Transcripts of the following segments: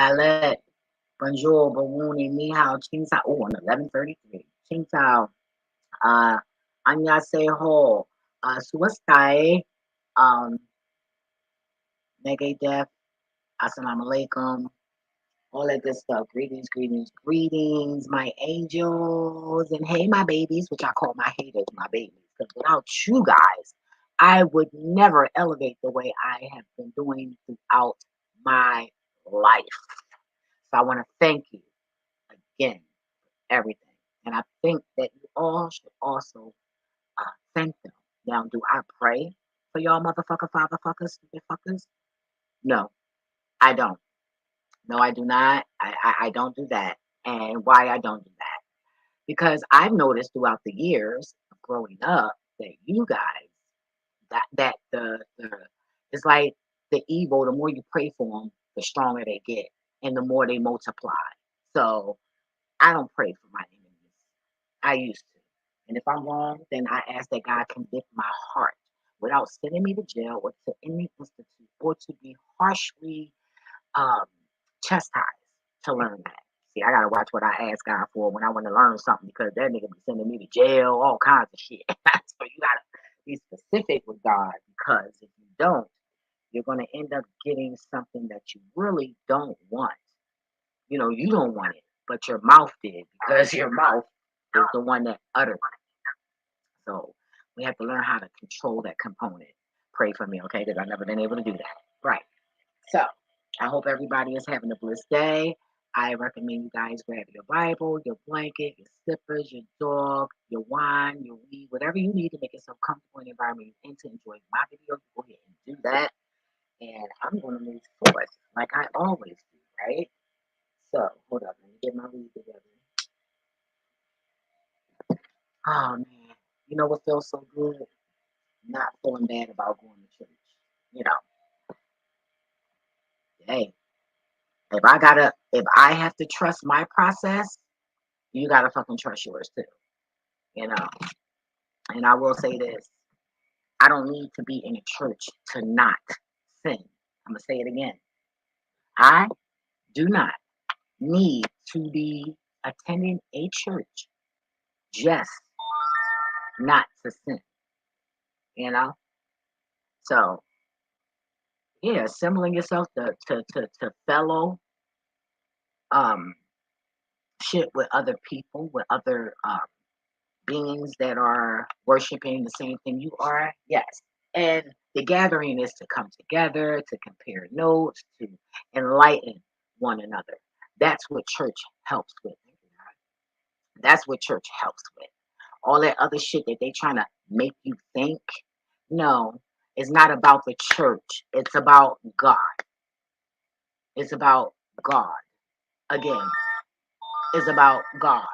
Valet, bonjour, Bawuni, ni hao, ching sao. Oh, on 11:33. Ching sao, uh, annyeonghaseyo, suwastai, um, Megadeth, assalamu alaikum, all that good stuff. Greetings, greetings, greetings, my angels, and hey, my babies, which I call my haters, my babies, because without you guys, I would never elevate the way I have been doing throughout my life. So I want to thank you again for everything. And I think that you all should also thank them. Now, do I pray for y'all motherfucker, father fuckers, stupid fuckers? No, I don't. No, I do not. I don't do that. And why I don't do that? Because I've noticed throughout the years of growing up that you guys, that the it's like the evil, the more you pray for them, the stronger they get and the more they multiply. So I don't pray for my enemies. I used to. And if I'm wrong, then I ask that God convict my heart without sending me to jail or to any institute or to be harshly um, chastised to learn that. See, I gotta watch what I ask God for when I want to learn something because that nigga be sending me to jail, all kinds of shit. So you gotta be specific with God because if you don't, you're gonna end up getting something that you really don't want. You know, you don't want it, but your mouth did because your mouth is the one that uttered it. So we have to learn how to control that component. Pray for me, okay? Because I've never been able to do that. Right. So I hope everybody is having a blessed day. I recommend you guys grab your Bible, your blanket, your slippers, your dog, your wine, your weed, whatever you need to make yourself comfortable in the environment and to enjoy my video. Go ahead and do that. And I'm going to move forward like I always do, right? So hold up, let me get my weed together. Oh man, you know what feels so good? Not feeling bad about going to church. You know, hey, if I have to trust my process, you gotta fucking trust yours too. You know, and I will say this: I don't need to be in a church to not sin. I'm gonna say it again. I do not need to be attending a church just not to sin. You know, so yeah, assembling yourself to fellow um shit with other people, with other beings that are worshiping the same thing you are. Yes. And the gathering is to come together, to compare notes, to enlighten one another. That's what church helps with. That's what church helps with. All that other shit that they trying to make you think, no, it's not about the church. It's about God. It's about God. Again, it's about God,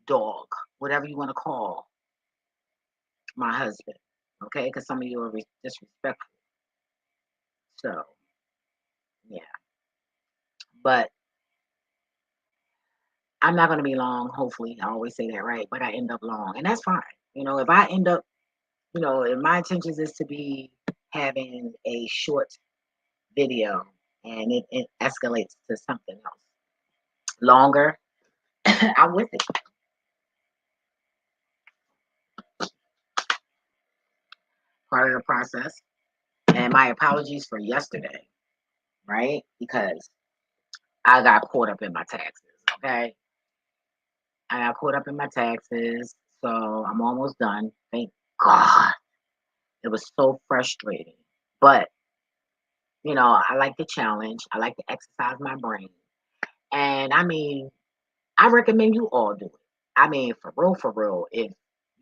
dog, whatever you want to call my husband. Okay, because some of you are disrespectful. So yeah, but I'm not gonna be long. Hopefully, I always say that, right? But I end up long, and that's fine. You know, if I end up, if my intentions is to be having a short video and it escalates to something else longer, I'm with it. Part of the process. And my apologies for yesterday, right? Because I got caught up in my taxes. Okay, I got caught up in my taxes, so I'm almost done. Thank God. It was so frustrating. But, I like the challenge. I like to exercise my brain. And I mean, I recommend you all do it. I mean, for real, if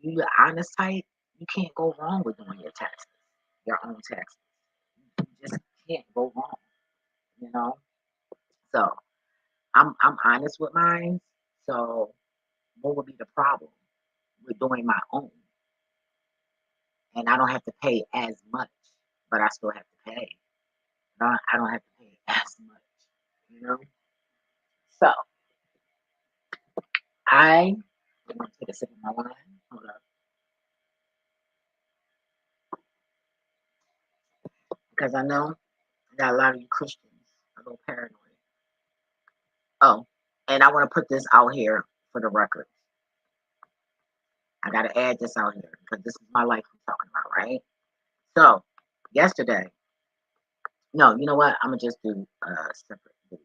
you're honest type, you can't go wrong with doing your taxes, your own taxes. You just can't go wrong, you know? So I'm honest with mine. So what would be the problem with doing my own? And I don't have to pay as much, but I still have to pay. I don't have to pay as much, you know? So I'm gonna take a sip of my wine. Hold up. Because I know that a lot of you Christians are a little paranoid. Oh, and I want to put this out here for the record. I got to add this out here because this is my life we're talking about, right? So, yesterday, no, you know what? I'm gonna just do a separate video.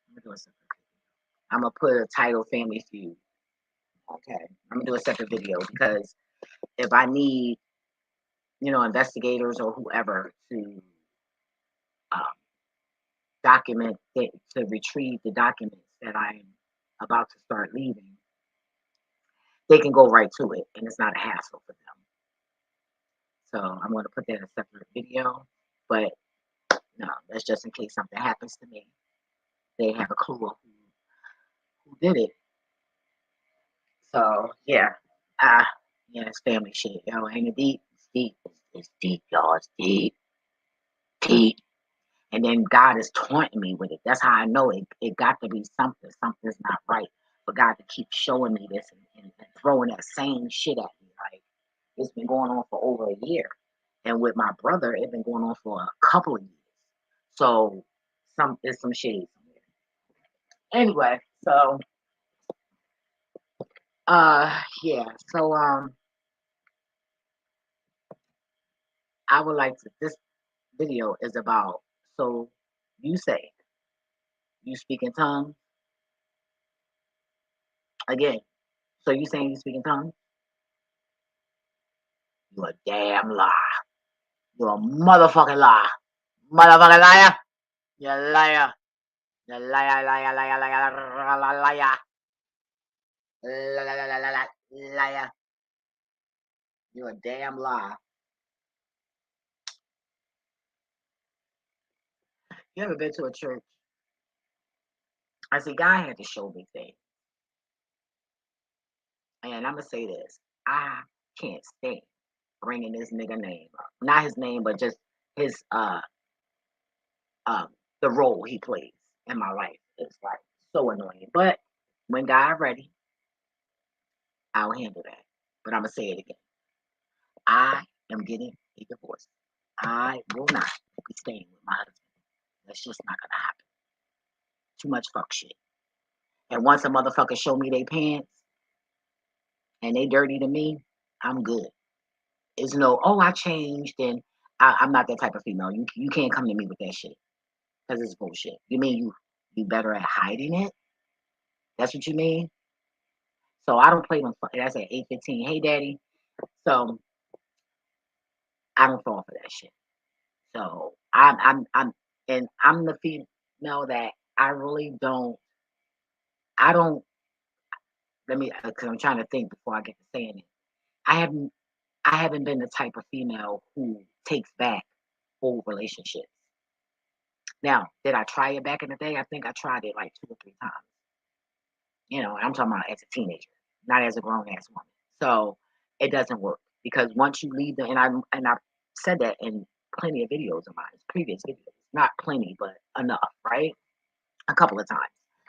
I'm gonna do a separate video. I'm gonna put a title Family Feud. Okay, I'm gonna do a separate video because if I need, investigators or whoever to um, document to retrieve the documents that I'm about to start leaving, they can go right to it, and it's not a hassle for them. So I'm going to put that in a separate video, but no, that's just in case something happens to me. They have a clue of who did it. So yeah, uh, yeah, it's family shit, yo. Ain't it deep? It's deep. It's deep, y'all. It's deep, deep. And then God is taunting me with it. That's how I know it got to be something. Something's not right. For God to keep showing me this and throwing that same shit at me. Like, it's been going on for over a year. And with my brother, it's been going on for a couple of years. So there's some shades anyway. So yeah. So I would like to this video is about, so you say you speak in tongues again. So you saying you speak in tongues? You a damn lie. You're a motherfucking lie. Motherfucking liar. You're a liar. You're a liar, liar, liar, liar, liar, liar. Liar. You're a damn lie. You ever been to a church? I see, God had to show me things. And I'm going to say this. I can't stand bringing this nigga name up. Not his name, but just his, um, the role he plays in my life. It's like so annoying. But when God ready, I'll handle that. But I'm going to say it again. I am getting a divorce. I will not be staying with my husband. That's just not gonna happen. Too much fuck shit. And once a motherfucker show me they pants and they dirty to me, I'm good. It's no, oh, I changed and I'm not that type of female. You can't come to me with that shit because it's bullshit. You mean you better at hiding it? That's what you mean? So I don't play them. That's at 8:15. Hey, daddy. So I don't fall for that shit. So and I'm the female that I really don't. I don't. Let me, because I'm trying to think before I get to saying it. I haven't. I haven't been the type of female who takes back old relationships. Now, did I try it back in the day? I think I tried it like 2 or 3 times. I'm talking about as a teenager, not as a grown ass woman. So it doesn't work because once you leave the and I said that in plenty of videos of mine, previous videos, not plenty, but enough, right? A couple of times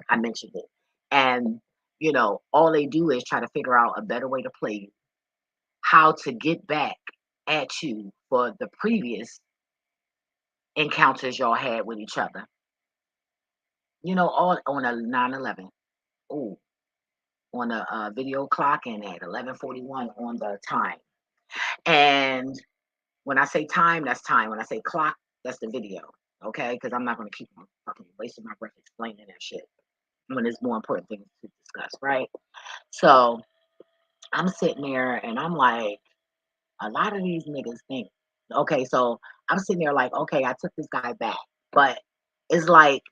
I mentioned it, and all they do is try to figure out a better way to play you, how to get back at you for the previous encounters y'all had with each other. All on a 9/11. Ooh, on a video clock and at 11:41 on the time. And when I say time, that's time. When I say clock, that's the video. Okay, because I'm not going to keep on fucking wasting my breath explaining that shit when there's more important things to discuss, right? So I'm sitting there and I'm like, a lot of these niggas think, okay, so I'm sitting there like, okay, I took this guy back, but it's like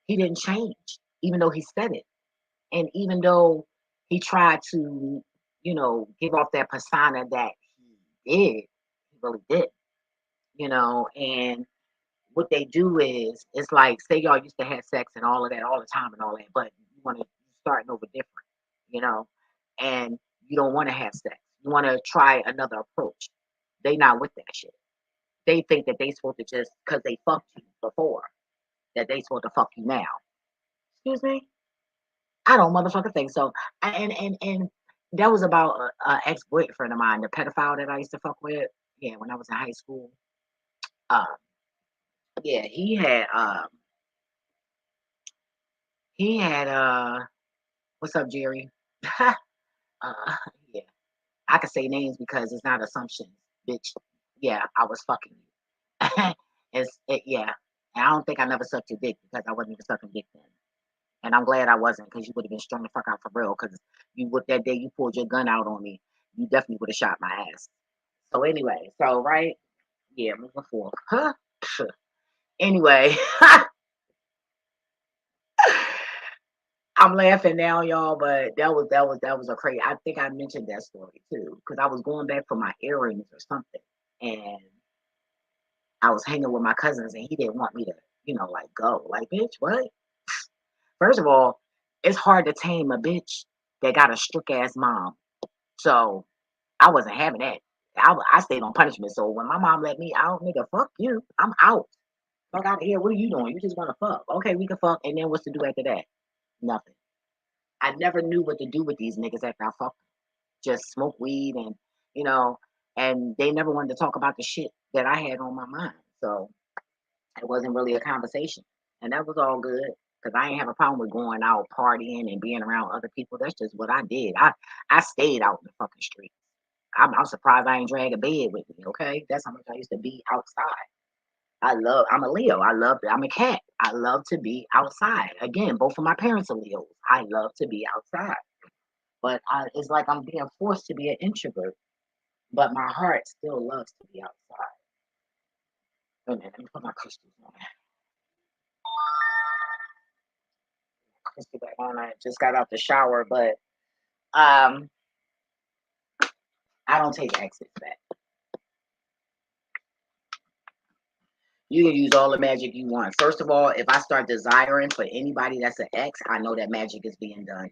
he didn't change, even though he said it. And even though he tried to, give off that persona that he really did, and what they do is, it's like, say y'all used to have sex and all of that all the time and all that, but you want to starting over different, you know, and you don't want to have sex. You want to try another approach. They not with that shit. They think that they supposed to just because they fucked you before that they supposed to fuck you now. Excuse me. I don't motherfucking think so. And that was about a ex boyfriend of mine, the pedophile that I used to fuck with. Yeah, when I was in high school. Uh, yeah, he had he had what's up, Jerry? uh, yeah, I can say names because it's not assumptions, bitch. Yeah, I was fucking you. Yeah. And I don't think I never sucked your dick because I wasn't even sucking dick then. And I'm glad I wasn't because you would have been strung the fuck out for real. Because you would that day you pulled your gun out on me, you definitely would have shot my ass. So anyway, so right, yeah, moving forward. Huh? Anyway, I'm laughing now, y'all, but that was a crazy. I think I mentioned that story too because I was going back for my earrings or something, and I was hanging with my cousins, and he didn't want me to, like go. Like, bitch, what? First of all, it's hard to tame a bitch that got a strict ass mom. So I wasn't having that. I stayed on punishment. So when my mom let me out, nigga, fuck you. I'm out. Fuck out of here. What are you doing? You just want to fuck. Okay, we can fuck. And then what's to do after that? Nothing. I never knew what to do with these niggas after I fucked them. Just smoke weed you know, and they never wanted to talk about the shit that I had on my mind. So it wasn't really a conversation. And that was all good because I ain't have a problem with going out partying and being around other people. That's just what I did. I stayed out in the fucking street. I'm surprised I ain't drag a bed with me, okay? That's how much I used to be outside. I'm a Leo. I'm a cat. I love to be outside. Again, both of my parents are Leos. I love to be outside. But it's like I'm being forced to be an introvert. But my heart still loves to be outside. Wait a minute, let me put my crystals on. Crystal back on. I just got out the shower, but um, I don't take exits back. You can use all the magic you want. First of all, if I start desiring for anybody that's an ex, I know that magic is being done.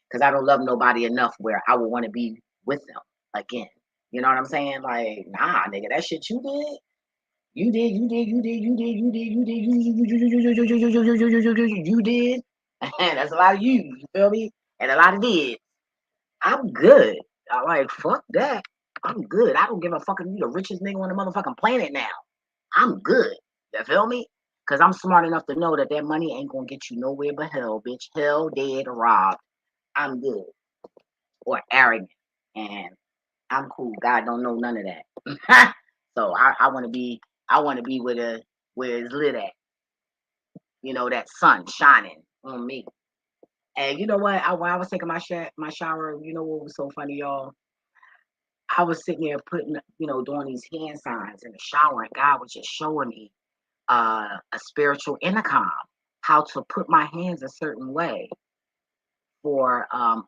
Because I don't love nobody enough where I would want to be with them again. You know what I'm saying? Like, nah, nigga, that shit you did. You did. And that's a lot of you feel me? And a lot of did. I'm good. I'm like, fuck that. I'm good. I don't give a fuck if you the richest nigga on the motherfucking planet now. I'm good. You feel me? Because I'm smart enough to know that that money ain't going to get you nowhere but hell, bitch. Hell, dead, or robbed. I'm good. Or arrogant. And I'm cool. God don't know none of that. So I want to be, where it's lit at. That sun shining on me. And you know what? When I was taking my shower, you know what was so funny, y'all? I was sitting there putting, doing these hand signs in the shower, and God was just showing me a spiritual intercom, how to put my hands a certain way for a,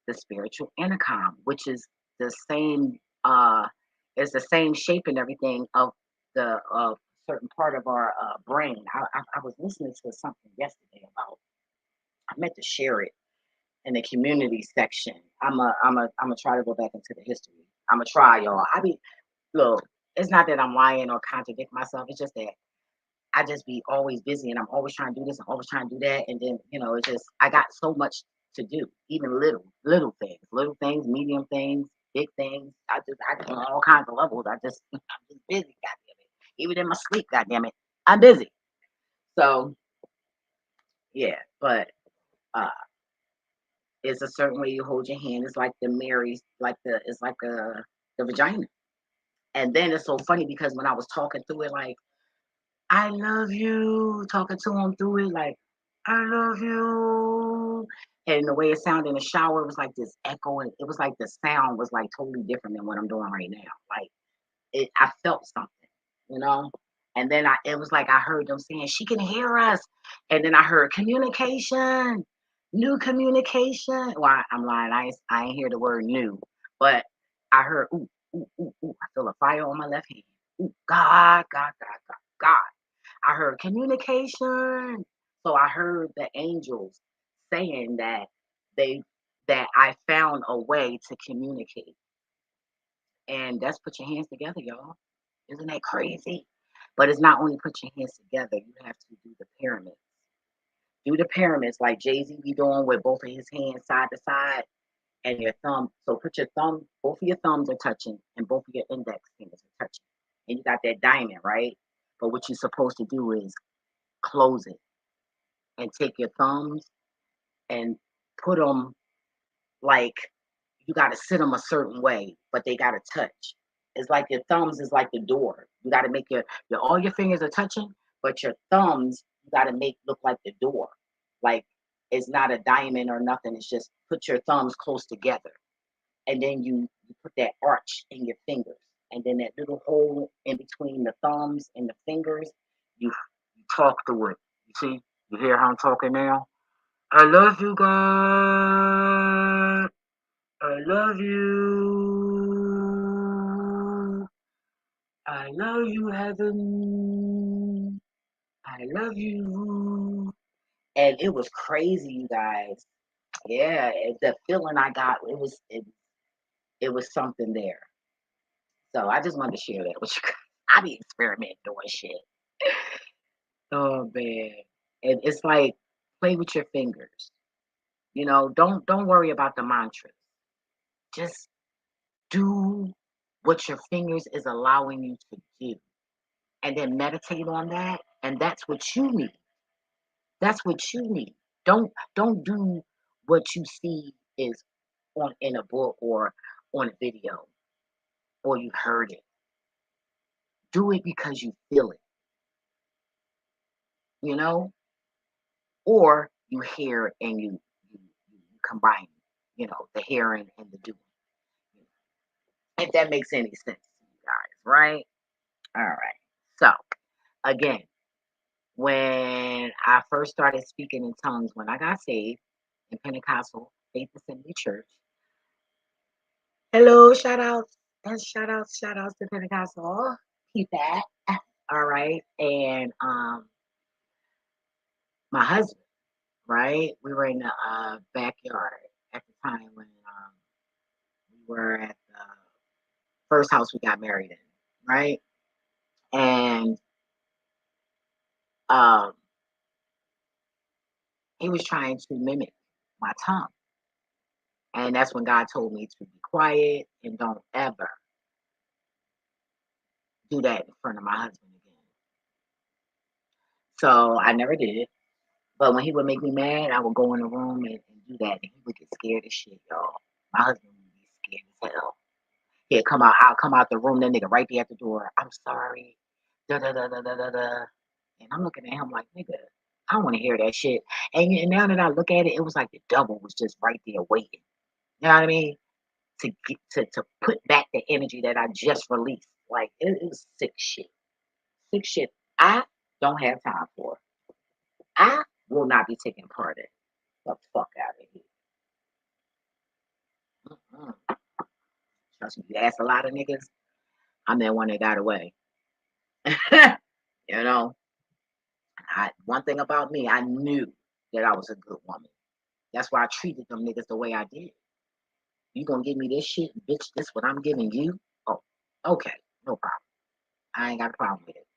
the spiritual intercom, which is the same the same shape and everything of the certain part of our brain. I was listening to something yesterday about. I meant to share it in the community section. I'm a try to go back into the history. I'm a try, y'all. Look. It's not that I'm lying or contradict myself. It's just that I just be always busy and I'm always trying to do this and always trying to do that. And then, it's just, I got so much to do, even little things, medium things, big things. I just on all kinds of levels. I'm just busy, goddamn it. Even in my sleep, goddamn it, I'm busy. So, yeah, but uh, it's a certain way you hold your hand. It's like the Mary's, it's like the vagina. And then it's so funny because when I was talking through it, like, I love you, talking to him through it, like, I love you. And the way it sounded in the shower was like this echo, and it was like the sound was like totally different than what I'm doing right now. Like I felt something, you know. And then it was like I heard them saying she can hear us, and then I heard communication, new communication. Well, I'm lying, I ain't hear the word new, but I heard ooh, ooh, ooh, ooh. I feel a fire on my left hand. Ooh, God, God, God, God, God. I heard communication. So I heard the angels saying they that I found a way to communicate. And that's put your hands together, y'all. Isn't that crazy? But it's not only put your hands together, you have to do the pyramids. Do the pyramids like Jay-Z be doing with both of his hands side to side and your thumb. So put your thumb, both of your thumbs are touching and both of your index fingers are touching. And you got that diamond, right? But what you're supposed to do is close it. and take your thumbs and put them like you got to sit them a certain way, but they got to touch. It's like your thumbs is like the door. You got to make your all your fingers are touching, but your thumbs you got to make look like the door. Like it's not a diamond or nothing. It's just put your thumbs close together, and then you put that arch in your fingers, and then that little hole in between the thumbs and the fingers, you talk through it. You see, you hear how I'm talking now? I love you, God. I love you. I love you, heaven. I love you. And it was crazy, you guys. Yeah, the feeling I got, it was something there. So I just wanted to share that with you guys. I be experimenting doing shit. Oh man. And it's like play with your fingers. You know, don't worry about the mantras. Just do what your fingers is allowing you to do. And then meditate on that. And that's what you need. That's what you need. Don't do what you see is on in a book or on a video or you heard it. Do it because you feel it, you know? Or you hear and you combine, the hearing and the doing. If that makes any sense to you guys, right? All right. So again, when I first started speaking in tongues, when I got saved in Pentecostal Faith Assembly Church. Hello, shout outs and shout outs to Pentecostal. Keep that. All right. And my husband, right? We were in the backyard at the time when we were at the first house we got married in, right? And um he was trying to mimic my tongue. And that's when God told me to be quiet and don't ever do that in front of my husband again. So I never did. But when he would make me mad, I would go in the room and do that. And he would get scared as shit, y'all. My husband would be scared as hell. He'd come out, I'll come out the room, that nigga right there at the door. I'm sorry. Da da da da da da da. And I'm looking at him like, nigga, I don't want to hear that shit. And now that I look at it, it was like the devil was just right there waiting. You know what I mean? To get to put back the energy that I just released. Like it was sick shit. Sick shit. I don't have time for. I will not be taking part in. The fuck out of here. Mm-mm. Trust me, you ask a lot of niggas, I'm that one that got away. you know, one thing about me, I knew that I was a good woman. That's why I treated them niggas the way I did. You gonna give me this shit, bitch? This what I'm giving you? Oh, okay, no problem. I ain't got a problem with it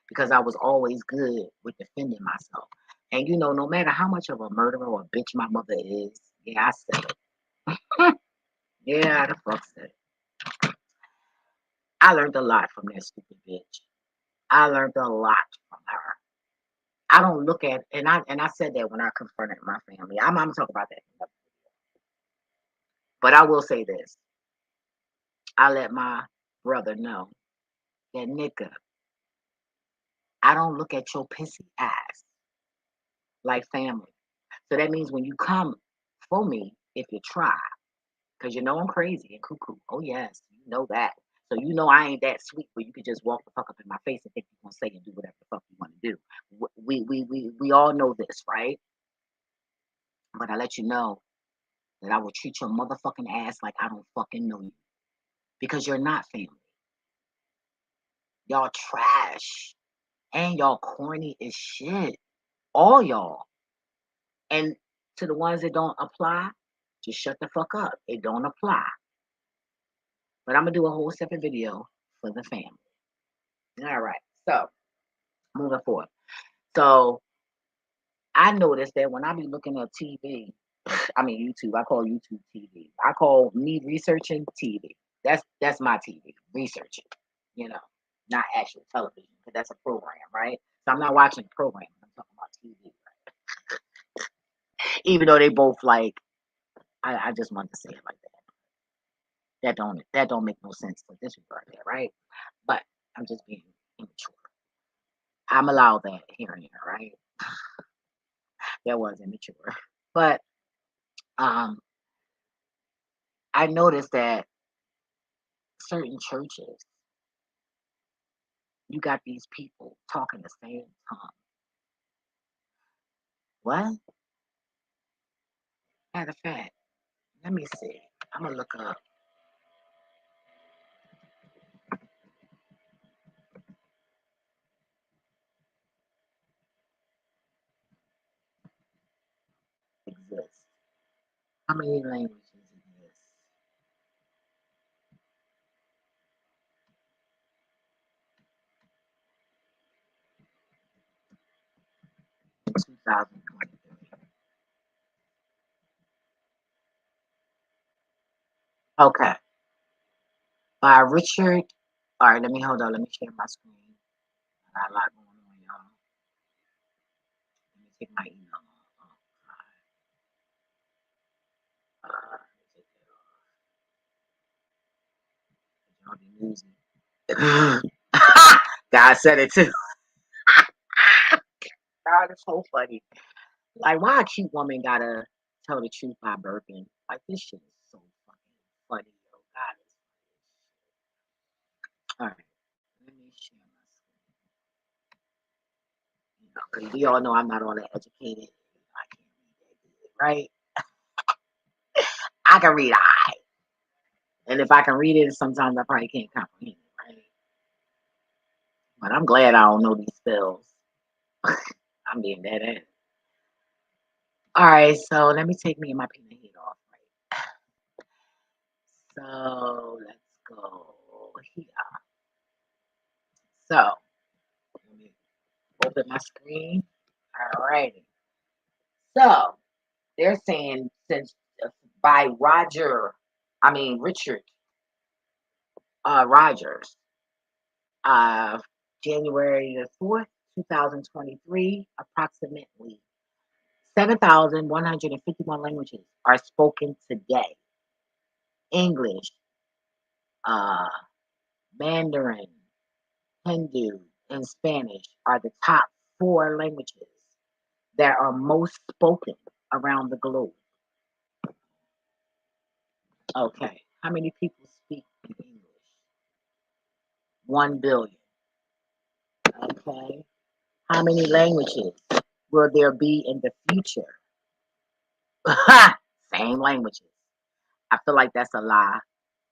because I was always good with defending myself. And no matter how much of a murderer or a bitch my mother is, yeah, I said it. yeah, the fuck said it. I learned a lot from that stupid bitch. I learned a lot from her. I don't look at and I said that when I confronted my family. I'm talking about that. But I will say this. I let my brother know that nigga, I don't look at your pissy ass like family. So that means when you come for me, if you try, because I'm crazy and cuckoo. Oh yes, you know that. So I ain't that sweet where you could just walk the fuck up in my face and think you're gonna say and do whatever the fuck you want to do. We all know this, right? But I let you know that I will treat your motherfucking ass like I don't fucking know you. Because you're not family. Y'all trash. And y'all corny as shit. All y'all. And to the ones that don't apply, just shut the fuck up. It don't apply. But I'm gonna do a whole separate video for the family. All right. So moving forward. So I noticed that when I be looking at TV, I mean YouTube, I call YouTube TV. I call me researching TV. That's my TV, researching, not actual television, because that's a program, right? So I'm not watching a program. I'm talking about TV. Right? Even though they both like, I just wanted to say it like that. That don't make no sense to disregard that, right? But I'm just being immature. I'm allowed that here and there, right? That was immature. But um, I noticed that certain churches, you got these people talking the same tongue. What? Matter of fact, let me see. I'm gonna look up exist. How many languages exist? 2023. Okay. By Richard. All right, let me hold on. Let me share my screen. I got a lot going on, y'all. Let me take my email off. Take that off. Y'all be nosy. God said it too. God, it's so funny. Like, why a cute woman gotta tell the truth by burping? Like, this shit is so fucking funny, yo. God is funny. All right, let me share my screen. Because we all know I'm not all that educated. I can't read that good, right? I can read I. And if I can read it, sometimes I probably can't comprehend it, right? But I'm glad I don't know these spells. I'm being dead ass. All right, so let me take me and my peanut head off, right? So let's go here. So let me open my screen. All righty. So they're saying since by Richard Rogers, uh, January the 4th, 2023, approximately 7,151 languages are spoken today. English, uh, Mandarin, Hindu, and Spanish are the top four languages that are most spoken around the globe. Okay, how many people speak English? 1 billion. Okay, how many languages will there be in the future? Same languages. I feel like that's a lie.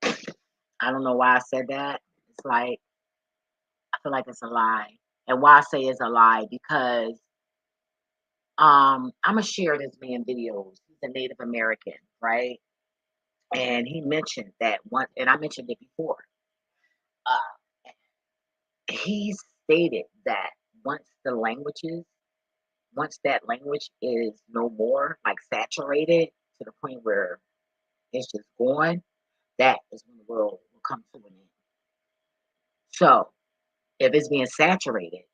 I don't know why I said that. It's like, I feel like it's a lie. And why I say it's a lie, because I'm gonna share this man videos. He's a Native American, right? And he mentioned that one, and I mentioned it before. Uh, he stated that once the languages, once that language is no more like saturated to the point where it's just gone, that is when the world will come to an end. So if it's being saturated,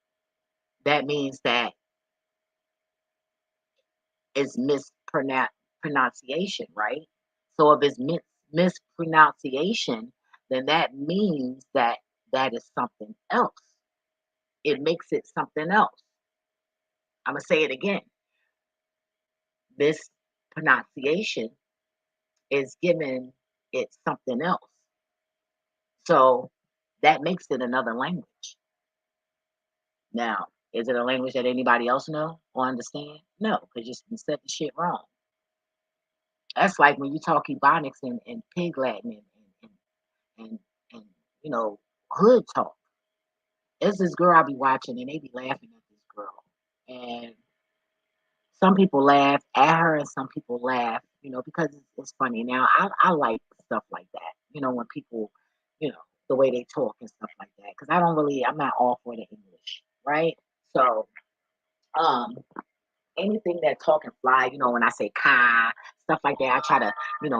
that means that it's mispronunciation, right? So if it's mispronunciation, then that means that that is something else. It makes it something else. I'm gonna say it again. This pronunciation is giving it something else. So that makes it another language. Now, is it a language that anybody else know or understand? No, because you said the shit wrong. That's like when you talk Ebonics and Pig Latin and, and hood talk. There's this girl I be watching and they be laughing at this girl. And some people laugh at her and some people laugh, because it's funny. Now, I like stuff like that, when people, the way they talk and stuff like that. Because I'm not all for the English, right? So, um, anything that talk and fly, when I say ka, stuff like that, I try to,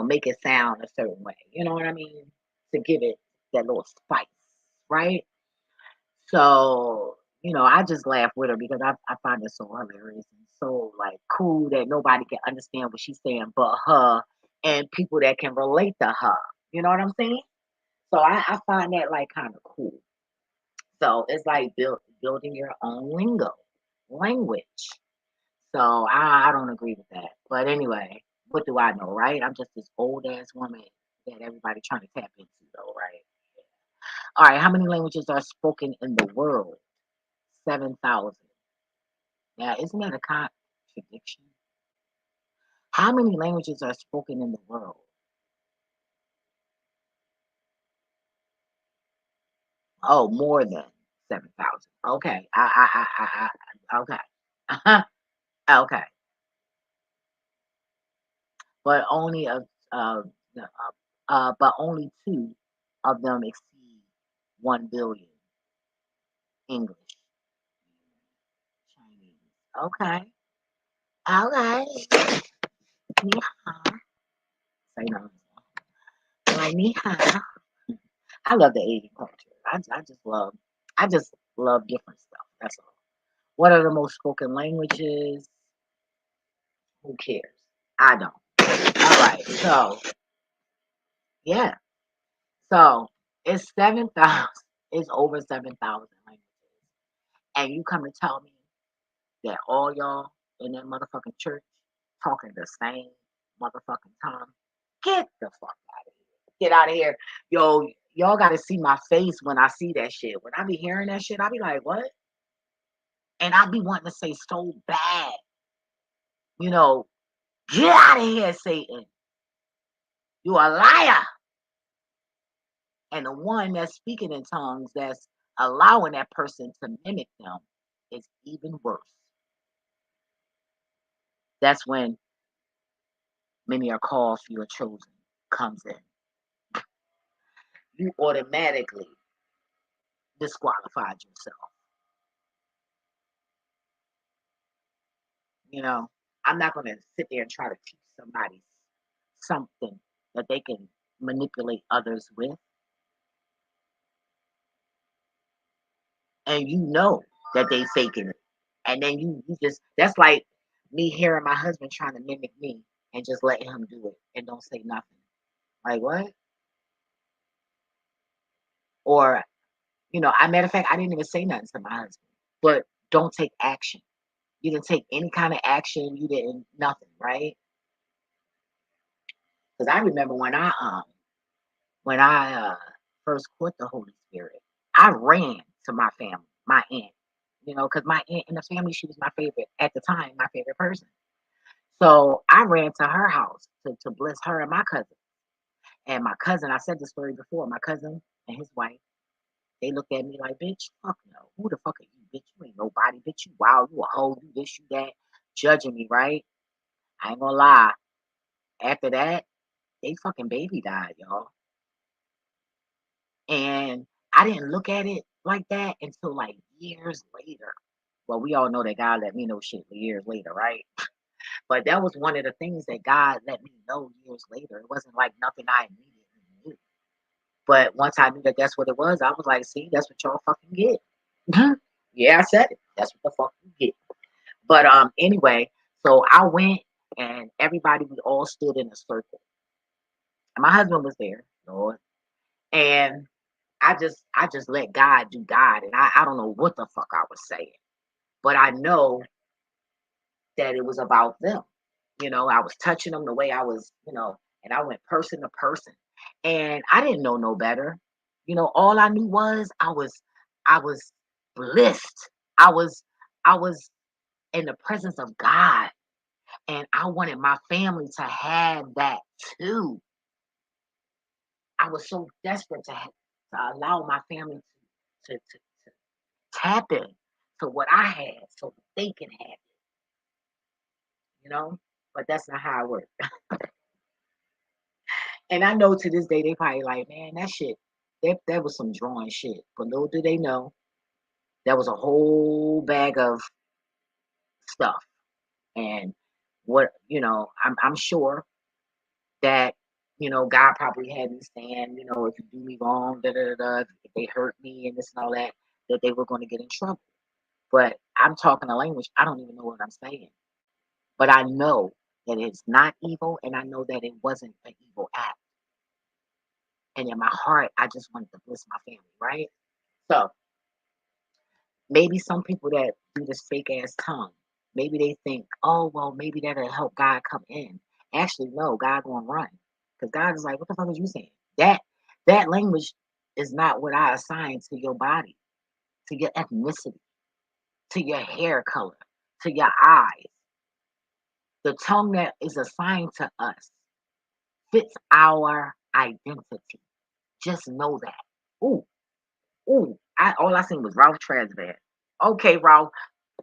make it sound a certain way. You know what I mean? To give it that little spice, right? So, I just laugh with her because I find it so hilarious so like cool that nobody can understand what she's saying but her and people that can relate to her. You know what I'm saying? So I find that like kind of cool. So it's like building your own language. So I don't agree with that. But anyway, what do I know, right? I'm just this old ass woman that everybody trying to tap into, though, right? All right, how many languages are spoken in the world? 7,000. Now, isn't that a contradiction? How many languages are spoken in the world? Oh, more than 7,000. Okay, okay, okay, but only the, but only two of them exceed 1 billion. English, Chinese. Okay, okay. Ni hao. Say no. Like ni hao. I love the Asian culture. I just love different stuff. That's all. What are the most spoken languages? Who cares? I don't. All right. So yeah. So it's 7,000. It's over 7,000 languages, and you come to tell me that all y'all in that motherfucking church talking the same motherfucking tongue? Get the fuck out of here. Get out of here. Yo, y'all gotta see my face when I see that shit. When I be hearing that shit, I be like, what? And I be wanting to say so bad, you know, get out of here, Satan. You a liar. And the one that's speaking in tongues that's allowing that person to mimic them is even worse. That's when many are called, few are chosen comes in. You automatically disqualified yourself. You know, I'm not going to sit there and try to teach somebody something that they can manipulate others with. And you know that they faking it. And then you just, that's like me hearing my husband trying to mimic me and just letting him do it and don't say nothing. Like, what? Or, I matter of fact, I didn't even say nothing to my husband, but don't take action. You didn't take any kind of action. You didn't, nothing, right? Because I remember when I first caught the Holy Spirit, I ran to my family, my aunt, because my aunt in the family, she was my favorite at the time, my favorite person. So I ran to her house to bless her and my cousin. And my cousin, I said the story before, my cousin and his wife, they looked at me like, bitch, fuck no. Who the fuck are you, bitch? You ain't nobody, bitch. You wild, you a hoe, you this, you that, judging me, right? I ain't gonna lie. After that, they fucking baby died, y'all. And I didn't look at it like that until like years later. Well, we all know that God let me know shit years later, right? But that was one of the things that God let me know years later. It wasn't like nothing I immediately knew. But once I knew that that's what it was, I was like, see, that's what y'all fucking get. Yeah, I said it. That's what the fuck you get. But anyway, so I went and everybody, we all stood in a circle. And my husband was there, Lord. And I just let God do God. And I don't know what the fuck I was saying. But I know that it was about them. I was touching them the way I was, and I went person to person. And I didn't know no better. All I knew was I was blessed. I was in the presence of God. And I wanted my family to have that too. I was so desperate to allow my family to tap in to what I had so they can have it. But that's not how it works. And I know to this day they probably like, man, that shit, that was some drawing shit. But little do they know that was a whole bag of stuff. And I'm sure that, God probably had me saying, if you do me wrong, da da da, if they hurt me and this and all that they were going to get in trouble. But I'm talking a language I don't even know what I'm saying. But I know that it's not evil, and I know that it wasn't an evil act. And in my heart, I just wanted to bless my family, right? So maybe some people that do this fake ass tongue, maybe they think, oh well, maybe that'll help God come in. Actually, no, God gonna run. Because God is like, what the fuck is you saying? That language is not what I assigned to your body, to your ethnicity, to your hair color, to your eyes. The tongue that is assigned to us fits our identity. Just know that. Ooh, ooh. All I seen was Ralph Tresvant. Okay, Ralph,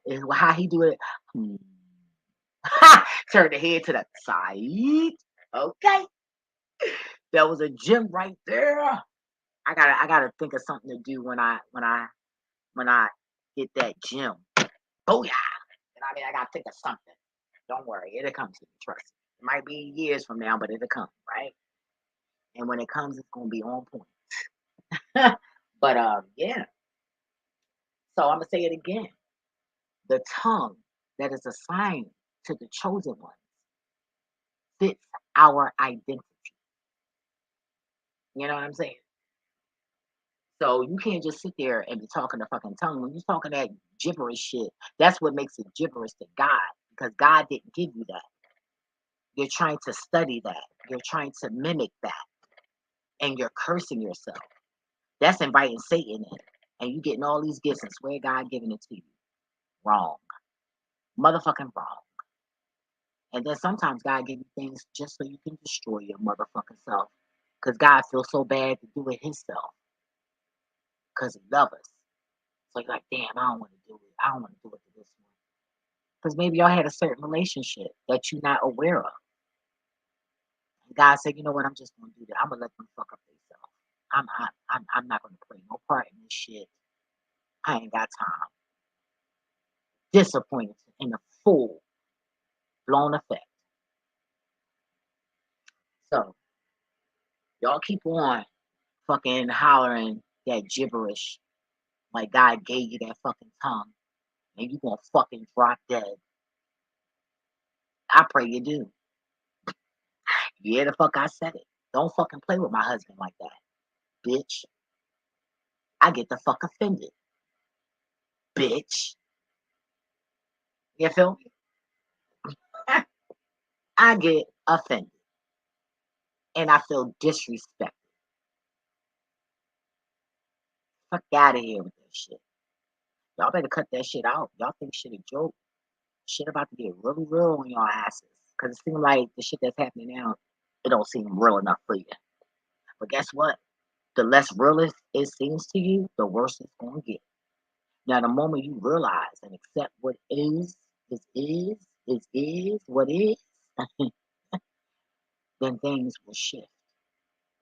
is how he do it. Hmm. Turn the head to the side. Okay, that was a gym right there. I gotta think of something to do when I get that gym. Oh yeah. And I gotta think of something. Don't worry, it'll come to me. Trust me. It might be years from now, but it'll come, right? And when it comes, it's gonna be on point. But yeah. So I'm gonna say it again. The tongue that is assigned to the chosen one fits our identity. You know what I'm saying? So you can't just sit there and be talking the fucking tongue. When you're talking that gibberish shit, that's what makes it gibberish to God, because God didn't give you that. You're trying to study that. You're trying to mimic that, and you're cursing yourself. That's inviting Satan in, and you getting all these gifts and swear God giving it to you. Wrong, motherfucking wrong. And then sometimes God give you things just so you can destroy your motherfucking self, because God feels so bad to do it Himself, because He loves us. So you're like, damn, I don't want to do it. I don't want to do it to this one. Because maybe y'all had a certain relationship that you're not aware of. And God said, you know what, I'm just gonna do that. I'm gonna let them fuck up themselves. I'm not gonna play no part in this shit. I ain't got time. Disappointed in a full blown effect. So y'all keep on fucking hollering that gibberish like God gave you that fucking tongue and you gonna fucking drop dead. I pray you do. Yeah, the fuck I said it. Don't fucking play with my husband like that, bitch. I get the fuck offended, bitch. You feel me? I get offended and I feel disrespected. Fuck out of here with that shit. Y'all better cut that shit out. Y'all think shit a joke. Shit about to get really real on y'all asses. Cause it seems like the shit that's happening now, it don't seem real enough for you. But guess what? The less real it seems to you, the worse it's gonna get. Now the moment you realize and accept what is what is, then things will shift.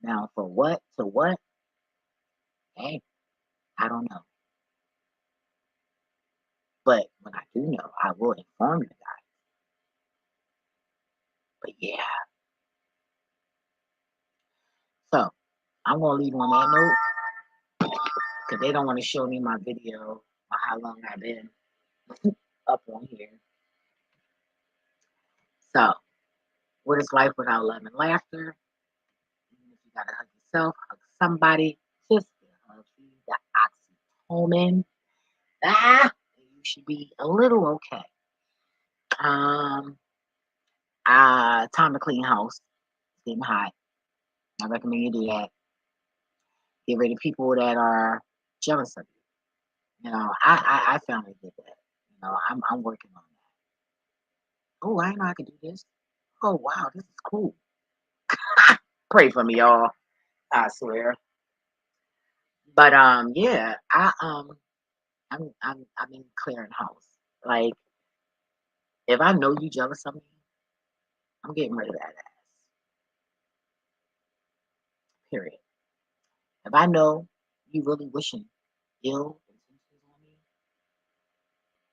Now for what to what? Hey, I don't know. But when I do know, I will inform you guys. But yeah, so I'm gonna leave on that note because they don't want to show me my video on how long I've been up on here. So, what is life without love and laughter? Even if you gotta hug yourself, hug somebody, just hug you, the oxytocin. You should be a little okay. Um, time to clean house. It's getting hot. I recommend you do that. Get rid of people that are jealous of you. You know, I finally did that. You know, I'm working on that. Oh, I didn't know I could do this. Oh wow, this is cool. Pray for me, y'all. I swear. But yeah, I've been clearing house. Like, if I know you jealous of me, I'm getting rid of that ass. Period. If I know you really wishing ill intentions on me,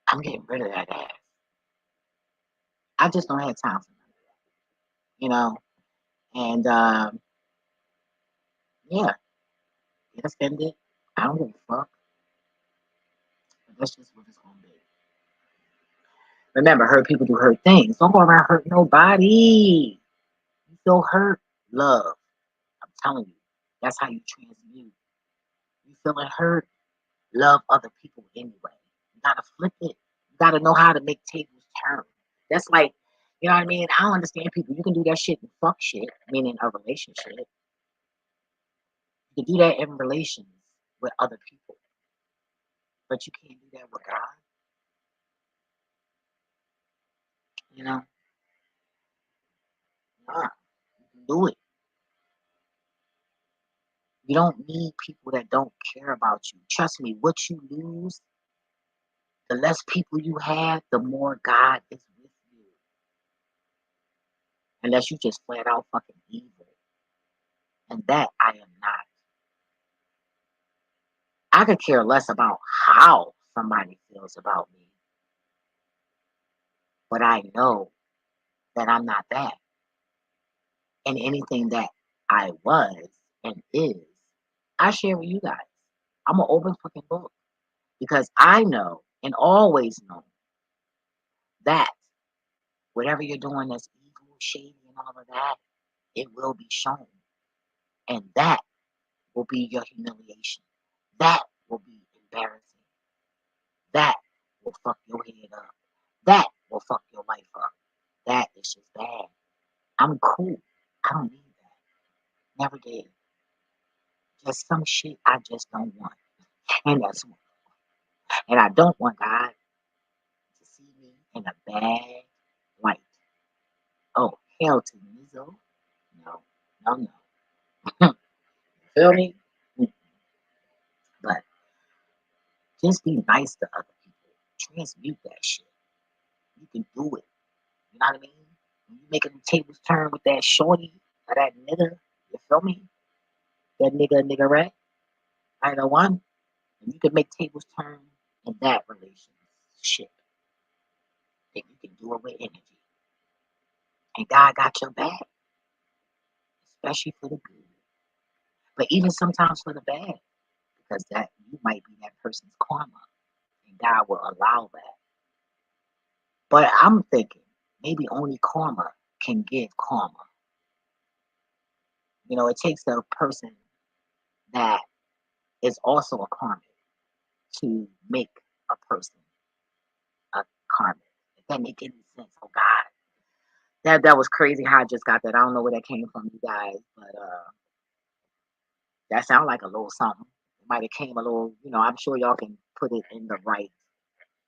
I'm getting rid of that ass. I just don't have time for that, you know. And yeah, get offended. I don't give a fuck. But that's just what it's gonna be. Remember, hurt people do hurt things. Don't go around hurting nobody. You feel hurt, love. I'm telling you, that's how you transmute. You feeling hurt, love other people anyway. You gotta flip it. You gotta know how to make tables turn. That's like, you know what I mean? I don't understand people. You can do that shit and fuck shit, meaning a relationship. You can do that in relations with other people, but you can't do that with God. You know, nah, you can do it. You don't need people that don't care about you. Trust me, what you lose, the less people you have, the more God is with you. Unless you just flat out fucking evil. And that I am not. I could care less about how somebody feels about me. But I know that I'm not that. And anything that I was and is, I share with you guys. I'm an open fucking book. Because I know and always know that whatever you're doing that's evil, shady, and all of that, it will be shown. And that will be your humiliation. That will be embarrassing. That will fuck your head up. That will fuck your life up. That is just bad. I'm cool. I don't need that. Never did. Just some shit I just don't want. And that's what. And I don't want God to see me in a bad light. Oh, hell to Mizzo. No, no, no. Feel me? But just be nice to other people. Transmute that shit. You can do it. You know what I mean? When you making the tables turn with that shorty or that nigga, you feel me? That nigga rat, either one. And you can make tables turn in that relationship. And you can do it with energy. And God got your back, especially for the good. But even sometimes for the bad, because that you might be that person's karma. And God will allow that. But I'm thinking maybe only karma can give karma. You know, it takes a person that is also a karmic to make a person a karmic. If that make any sense, oh God. That was crazy how I just got that. I don't know where that came from, you guys, but that sounded like a little something. It might have came a little, you know, I'm sure y'all can put it in the right,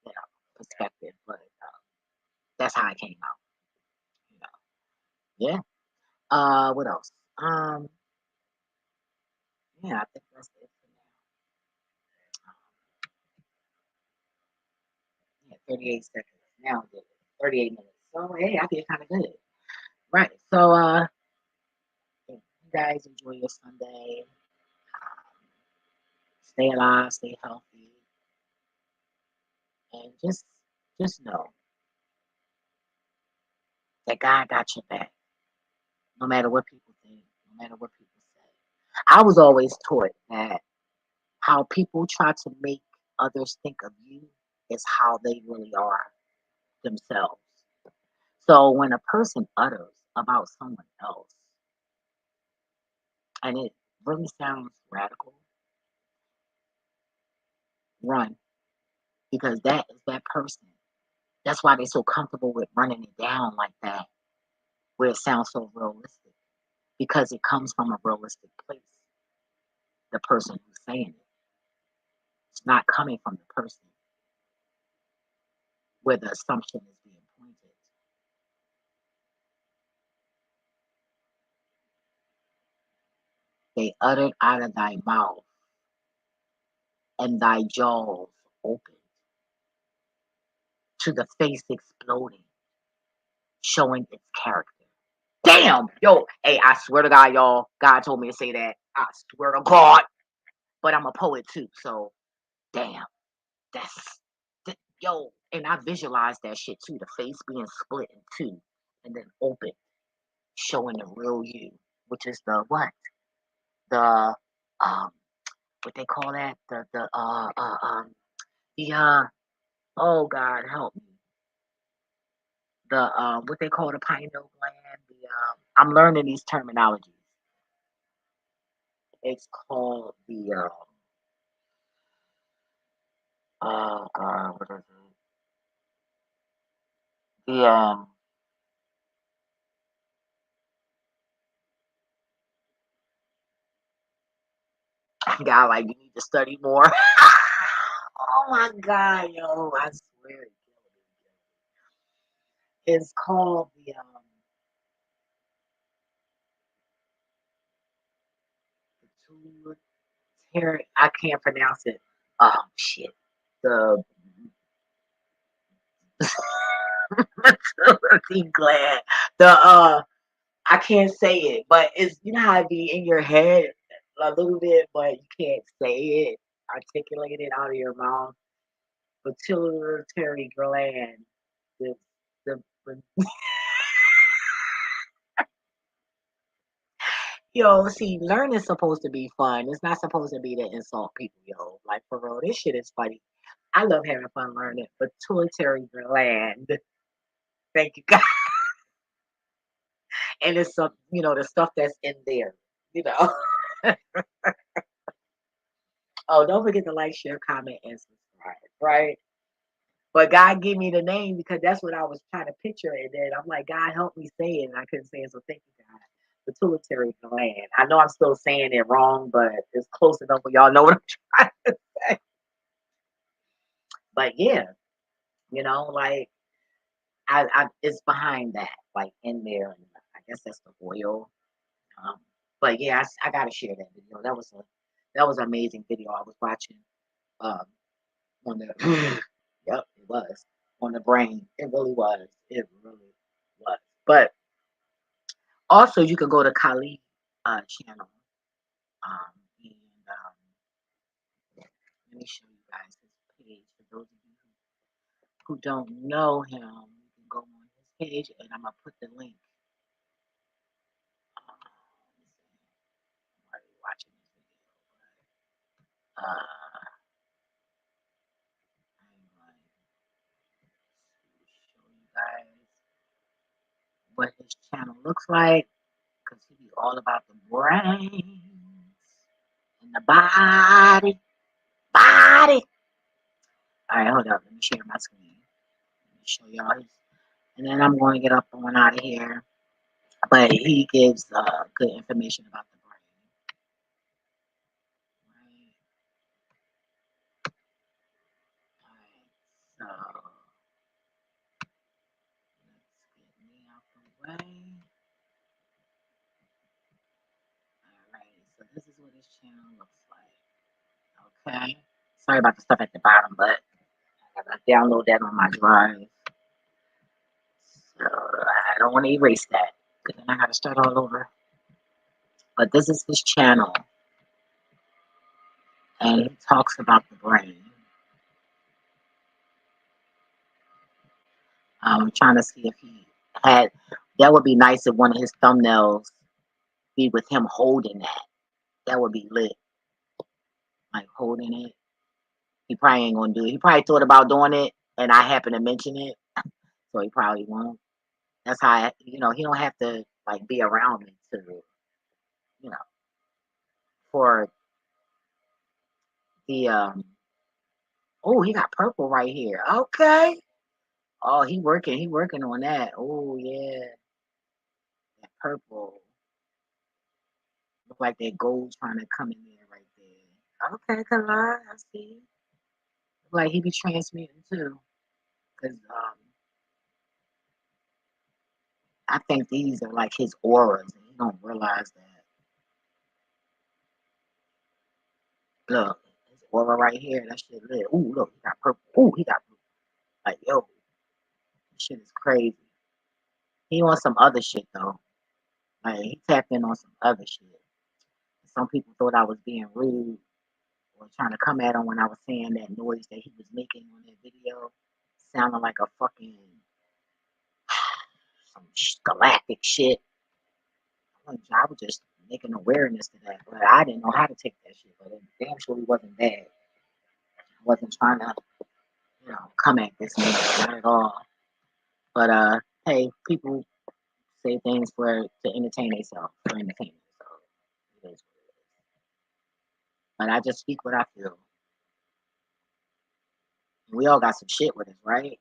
you know, perspective, but that's how it came out, you know. Yeah. What else? Yeah, I think that's it for now. Yeah, 38 seconds. Now I did it. 38 minutes. So hey, I did kind of good. Right. So you guys enjoy your Sunday. Stay alive, stay healthy, and just know that God got your back, no matter what people think, no matter what people say. I was always taught that how people try to make others think of you is how they really are themselves. So when a person utters about someone else, and it really sounds radical, run, because that is that person. That's why they're so comfortable with running it down like that, where it sounds so realistic, because it comes from a realistic place. The person who's saying it, it's not coming from the person where the assumption is being pointed. They uttered out of thy mouth, and thy jaws opened, to the face exploding, showing its character. Damn, yo, hey, I swear to God, y'all, God told me to say that. I swear to God. But I'm a poet too, so damn, that's yo, and I visualized that shit too. The face being split in two and then open, showing the real you, which is the what? The what they call that? The oh God help me. the what they call the pineal gland. I'm learning these terminologies. It's called what is it? The God, like you need to study more. Oh my God, yo, I swear it's called the I can't pronounce it. Shit. The glad. I can't say it, but it's you know how it be in your head a little bit, but you can't say it, articulate it out of your mouth. Pituitary gland. The the yo, see, learning's supposed to be fun. It's not supposed to be to insult people, yo. Like for real, this shit is funny. I love having fun learning. Pituitary gland. Thank you, God. And it's some, the stuff that's in there. You know. Oh, don't forget to like, share, comment, and subscribe. Right. But God gave me the name because that's what I was trying to picture. And then I'm like, God help me say it. And I couldn't say it. So thank you, God. Pituitary gland. I know I'm still saying it wrong, but it's close enough for y'all know what I'm trying to say. But yeah, like it's behind that, like in there. And I guess that's the oil. Um, but yeah, I gotta share that video. That was an amazing video I was watching. Um, on the yep, it was on the brain. It really was. It really was. But also, you can go to Kali channel. And let me show you guys his page. For those of you who don't know him, you can go on his page, and I'm gonna put the link. While you're watching this video, I'm going to show you guys what his channel looks like, because he be all about the brains and the body. Body. All right, hold up. Let me share my screen. Let me show y'all his. And then I'm going to get up and out of here. But he gives good information about the brain. Right. All right. So let's get me out the way. All right. So this is what his channel looks like. Okay. Sorry about the stuff at the bottom, but I gotta download that on my drive. So I don't want to erase that because then I gotta start all over. But this is his channel, and he talks about the brain. I'm trying to see if he had. That would be nice if one of his thumbnails be with him holding that. That would be lit. Like holding it. He probably ain't gonna do it. He probably thought about doing it, and I happen to mention it, so he probably won't. That's how he don't have to like be around me to, you know, for the Oh, he got purple right here. Okay. Oh, he working on that. Oh yeah, that purple. Look like that gold trying to come in there right there. Okay, Kalai, I see. Look like he be transmuting too. Cause I think these are like his auras, and he don't realize that. Look, his aura right here, that shit lit. Ooh, look, he got purple. Ooh, he got purple. Like, yo, this shit is crazy. He on some other shit though. Like he tapped in on some other shit. Some people thought I was being rude or trying to come at him when I was saying that noise that he was making on that video. Sounding like a fucking some galactic shit. I was just making awareness to that, but I didn't know how to take that shit. But it damn surely wasn't bad. I wasn't trying to, come at this man, not at all. But hey, people say things to entertain themselves, for entertainment. So it is what it is. But I just speak what I feel. We all got some shit with us, right?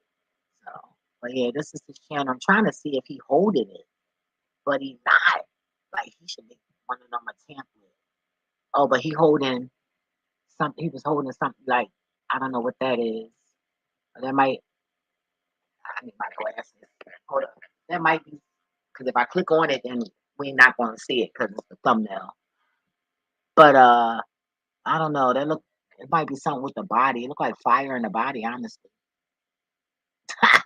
So, but yeah, this is his channel. I'm trying to see if he holding it, but he's not. Like he should be one of them a template. Oh, but he holding something. He was holding something like I don't know what that is. That might. I need my glasses. Hold up. That might be because if I click on it, then we're not going to see it because it's the thumbnail. But I don't know. That look. It might be something with the body. It look like fire in the body. Honestly,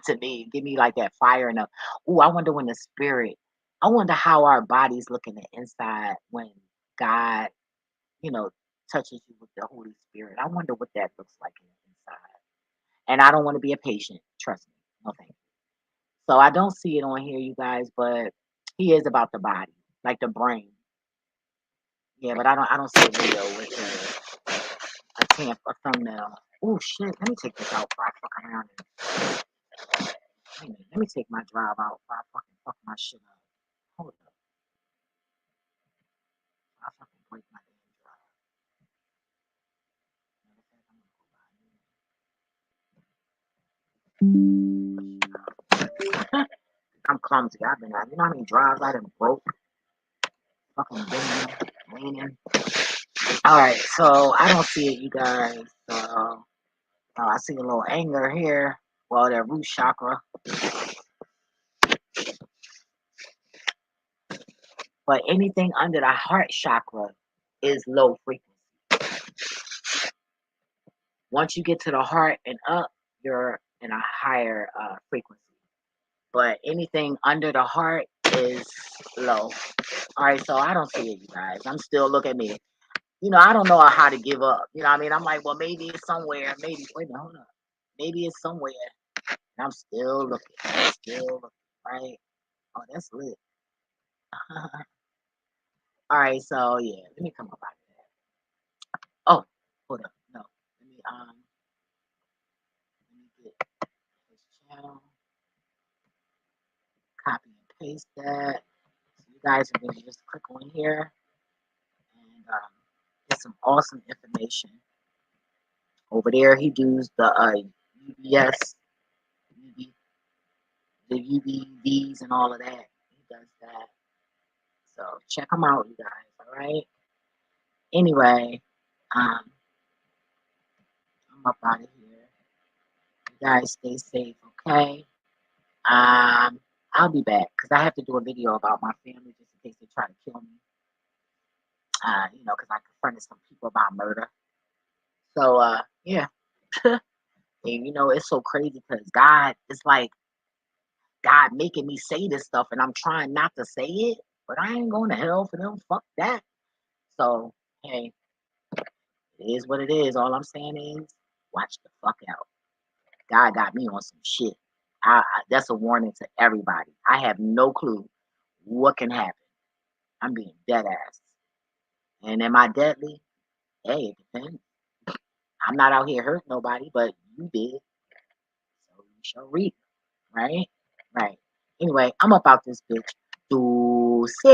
to me, give me like that fire in the. Ooh, I wonder when the spirit. I wonder how our bodies look in the inside when God, you know, touches you with the Holy Spirit. I wonder what that looks like in the inside. And I don't want to be a patient. Trust me. No thank you. So I don't see it on here, you guys, but he is about the body, like the brain. Yeah, but I don't see a video with a thumbnail. Oh shit, let me take this out before I fuck around and wait a minute, let me take my drive out before I fuck my shit up. Hold up. I fucking break my damn drive. I'm clumsy. I've been out. You know how many drives I done broke? Fucking bending, leaning. Alright, so I don't see it, you guys. I see a little anger here. Well, that root chakra. But anything under the heart chakra is low frequency. Once you get to the heart and up, you're in a higher frequency. But anything under the heart is low. All right, so I don't see it, you guys. I'm still look at me. You know, I don't know how to give up. You know what I mean? I'm like, well, maybe it's somewhere. Maybe wait a minute, hold up. Maybe it's somewhere. And I'm still looking. Right? Oh, that's lit. All right, so yeah, let me come up out of that. Oh, hold up. No. Let me get this channel. Copy and paste that. So you guys are gonna just click on here and get some awesome information. Over there, he does the UBS, UB, the UBVs, and all of that. He does that. So check him out, you guys. All right. Anyway, um, I'm up out of here. You guys stay safe, okay? I'll be back because I have to do a video about my family just in case they try to kill me. You know, because I confronted some people about murder. So, yeah. And you know, it's so crazy because God, it's like God making me say this stuff and I'm trying not to say it, but I ain't going to hell for them. Fuck that. So, hey, it is what it is. All I'm saying is watch the fuck out. God got me on some shit. That's a warning to everybody. I have no clue what can happen. I'm being dead ass. And am I deadly? Hey, it depends. I'm not out here hurting nobody, but you did. So you shall reap, right? Right. Anyway, I'm about this bitch. Deuces.